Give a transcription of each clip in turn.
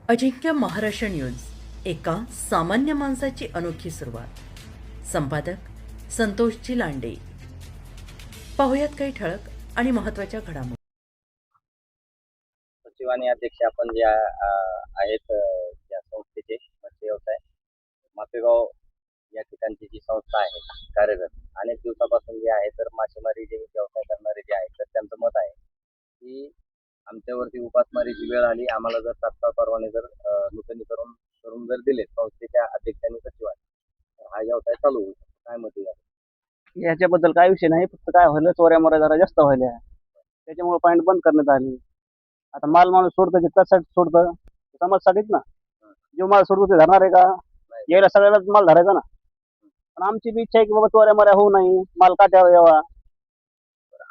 अजिंक्य Maharashtra news, एका सामान्य माणसाची अनोखी सुरुवात. संपादक संतोषजी लांडे. पाहुयात काही ठळक आणि महत्त्वाच्या घडामोडी. सचिव आणि अध्यक्ष आपण ज्या आहेत त्या संस्थेचे मत्स्य व्यवसाय मापेगाव या ठिकाणची जी संस्था आहे कार्यरत अनेक दिवसापासून जे आहे तर मासेमारी जे व्यवसाय करणारे जे आहेत तर त्यांचं मत आहे की आमच्यावरती उपासमारीची वेळ आली, आम्हाला जर तात्काळ परवाने जर नूतनीकरण करून जर दिले संस्थेच्या अध्यक्षांनी सचिवांनी तर हा व्यवसाय चालू होईल. काय मत आहे? याच्याबद्दल काय विषय नाही, फक्त काय व्हायला चोऱ्या मोऱ्या जरा जास्त व्हायल्या, त्याच्यामुळे पॉईंट बंद करण्यात आली. आता माल माणूस सोडतं ते कशासाठी सोडतं? समाजासाठीच ना. जो माल सोडतो ते धरणार आहे का? यायला सगळ्यालाच माल धरायचा ना. पण आमची बी इच्छा आहे की बाबा चोऱ्या मोऱ्या होऊ नाही, माल काट्यावर यावा,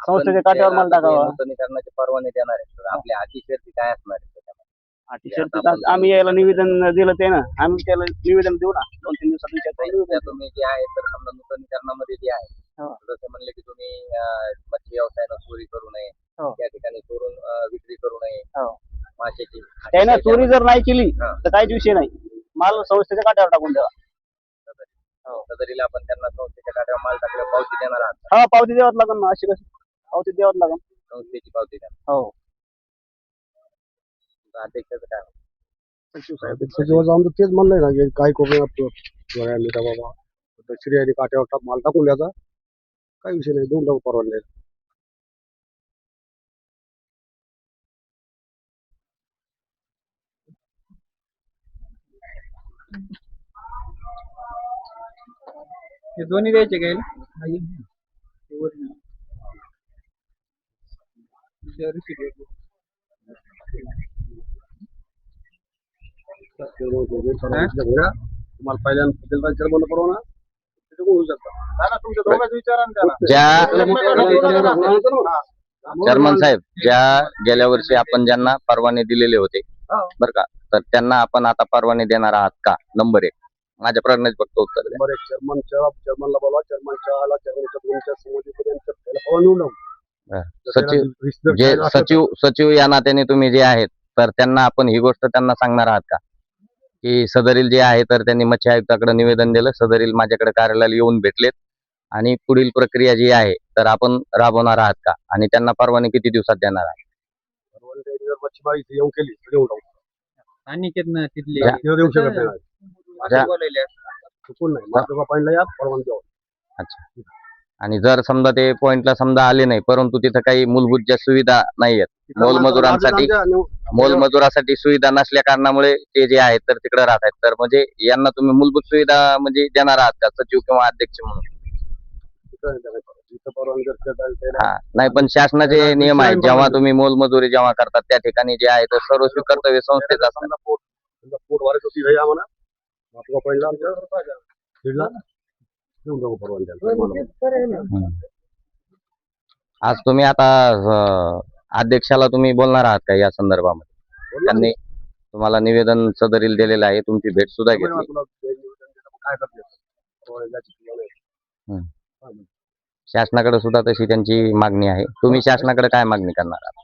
संस्थेच्या काट्यावर माल टाकावा. नूतनीकरणाचे परवाने देणार आहेत तर आपल्या अटी शर्ती काय असणार आहेत त्याच्यामध्ये? टी शर्ट आम्ही यायला निवेदन दिलं ते ना, आम्ही त्याला निवेदन देऊ ना 2-3 दिवसात त्या तुम्ही जे आहे तर समजा नूतनीकरणामध्ये जे आहे हो. जसं म्हणले की तुम्ही मत्स्य व्यवसायानं चोरी करू नये, हो. त्या ठिकाणी चोरून विक्री करू नये हो. माशाची. त्यानं चोरी जर नाही केली हा. तर काहीच विषय नाही, माल संस्थेच्या काट्यावर टाकून द्यावा. सदरीला आपण त्यांना संस्थेच्या काट्यावर माल टाकल्यावर पावती देणार आहात? हा, पावती द्यावाच लागेल ना. अशी कशी पावती द्यावाच लागेल. संस्थेची पावती द्या. हो. अध्यक्षाचं काय? सचिवाचं आमचं तेच म्हणणं आहे ना की काय करू नये बाबा श्रेयाने काट्यावर माल टाकून द्यायचा, काही विषय नाही, देऊन टाकू परवाने. हे दोन्ही द्यायचे काय? तुम्हाला पहिल्यांदा बंद करू ना होऊ शकता. तुमच्या दोघांच्या विचाराने चेअरमन साहेब, ज्या गेल्या वर्षी आपण ज्यांना परवाने दिलेले होते बर का, तर त्यांना आपण आता परवाने देणार आहात का? नंबर 1 माझ्या प्रश्नाचं फक्त उत्तर द्या. नंबर 1 चेअरमनला बोलवा, चेअरमनच्या आला चेअरमनच्या समितीपर्यंत त्याला परवाने देऊन टाकू. सचिव जे सचिव या नात्याने तुम्ही जे आहेत तर त्यांना आपण ही गोष्ट त्यांना सांगणार आहात का की सदरील जे आहे तर त्यांनी मत्स्य आयुक्ताकडे निवेदन दिलं, सदरील माझ्याकडे कार्यालयाला येऊन भेटलेत आणि पुढील प्रक्रिया जी आहे तर आपण राबवणार आहात का, आणि त्यांना परवाने किती दिवसात देणार आहात? मच्छीमारी येऊन केली तर देऊन टाकू. अनिकेत ना तिथले देऊ शकत नाही, बोलायले चुकून नाही. माझ्या पॉईंटला या परवाने द्यावं. अच्छा. आणि जर समजा ते पॉइंटला समजा आले नाही, परंतु तिथं काही मूलभूत ज्या सुविधा नाहीयेत, मोलमजुरासाठी सुविधा नसल्या कारणामुळे ते जे आहेत तर तिकडे राहत आहेत, तर म्हणजे यांना तुम्ही मूलभूत सुविधा म्हणजे देणार आहात का सचिव किंवा अध्यक्ष म्हणून? हा, नाही, पण शासनाचे नियम आहेत, जेव्हा तुम्ही मोलमजुरी जेव्हा करतात त्या ठिकाणी जे आहे तर सर्वस्वी कर्तव्य संस्थेचं असतं. पोट भरायचं होती या म्हणा, आपला पहिला दीडला देऊन टाकू परवाने. आज तुम्ही आता अध्यक्षाला तुम्ही बोलणार आहात का या संदर्भामध्ये? त्यांनी तुम्हाला निवेदन सदरील दिलेलं आहे, तुमची भेट सुद्धा घेतली. काय करते शासनाकडे सुद्धा तशी त्यांची मागणी आहे. तुम्ही शासनाकडे काय मागणी करणार आहात?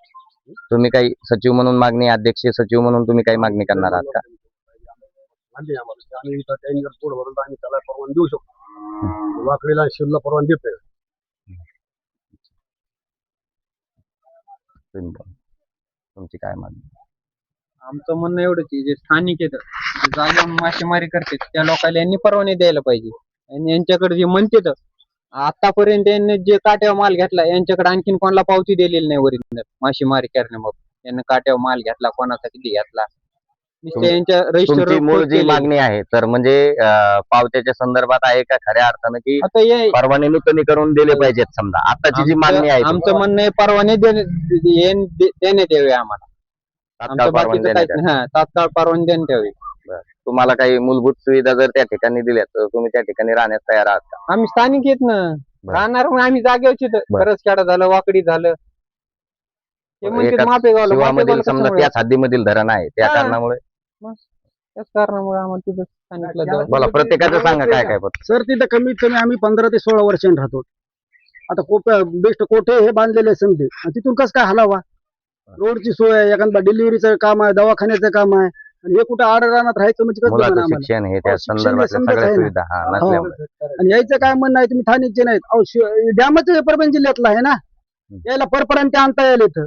तुम्ही काही सचिव म्हणून मागणी, अध्यक्ष सचिव म्हणून तुम्ही काही मागणी करणार आहात का? आम्ही त्यांनी जर पोट भरून आम्ही त्याला परवाने देऊ शकतो, वाकडीला शिवला परवाने देतोय. तुमची काय मागणी? आमचं म्हणणं एवढंच आहे, जे स्थानिक आहेत जे जागेवर मासेमारी करतात त्या लोकांना यांनी परवाने द्यायला पाहिजे. आणि यांच्याकडे जे म्हणतात आतापर्यंत यांनी जे काट्यावर माल घेतला यांच्याकडे आणखीन कोणाला पावती दिलेली नाही ओरिजिनल मासेमारी करण्याबाबत. यांनी काट्यावर माल घेतला, कोणाचा किती घेतला, यांच्या तुमची मूळ जी रजिस्टर मागणी आहे तर म्हणजे पावत्याच्या संदर्भात आहे का खऱ्या अर्थानं की आता हे परवाने नूतनीकरण दिले पाहिजेत? समजा आताची जी मागणी आहे आमचं म्हणणं आहे परवाने देण्यात यावे आम्हाला. तात्काळ परवाने देण्यात यावे. तात्काळ परवाने देण्यात यावे. तुम्हाला काही मूलभूत सुविधा जर त्या ठिकाणी दिल्या तर तुम्ही त्या ठिकाणी राहण्यास तयार आहात का? आम्ही स्थानिक येत ना, राहणार मग आम्ही जागेवरची बरं. करसखेडा झालं, वाकडी झालं, हे म्हणतात एकाच मापेगावला. शिवामधील समजा मापेगावला त्याच हद्दीमधील धरण आहे त्या हा. कारणामुळे. त्याच कारणामुळे आम्हाला तिथं स्थानिकला द्यावं. बोला, प्रत्येकाचं सांगा काय काय पद्धत. सर तिथं कमीत कमी आम्ही 15 ते 16 वर्षांनी राहतो. आता बेस्ट कोठे हे बांधलेले समजे, आणि तिथून कसं काय हलावा? रोडची सोय आहे, एखादा डिलिव्हरीचं काम आहे, दवाखान्याचं काम आहे, आणि हे कुठं आड रानात राहायचं म्हणजे कसं मुलाचं जमणार आम्हाला? शिक्षण हे त्या हो, शिक्षण हे संदर्भातल्या समजत सगळ्या आहे ना. सुविधा हा हो. नसल्यामुळे आणि यायचं काय म्हणणं आहे तुम्ही ठाणेचे नाहीत अहो डॅमच परभणी जिल्ह्यातला आहे ना, यायला परपरांत आणता यायला इथं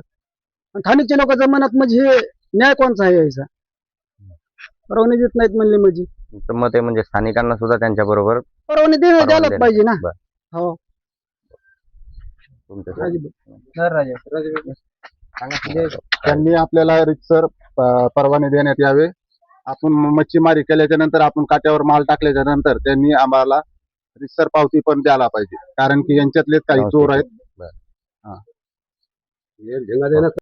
आणि ठाणेचे लोक जमानत म्हणजे हे न्याय कोणचा आहे यायचा? परवानगी देत नाहीत म्हणले म्हणजे तुमचं मत आहे म्हणजे स्थानिकांना सुद्धा त्यांच्या बरोबर परवानगी द्यायलाच पाहिजे ना. हो त्यांनी आपल्याला रितसर परवाने देण्यात यावे. आपण मच्छीमारी केल्याच्या नंतर आपण काट्यावर माल टाकल्याच्या नंतर त्यांनी आम्हाला रितसर पावती पण द्यायला पाहिजे, कारण की यांच्यातले काही चोर आहेत. हे झिंगा देण्यात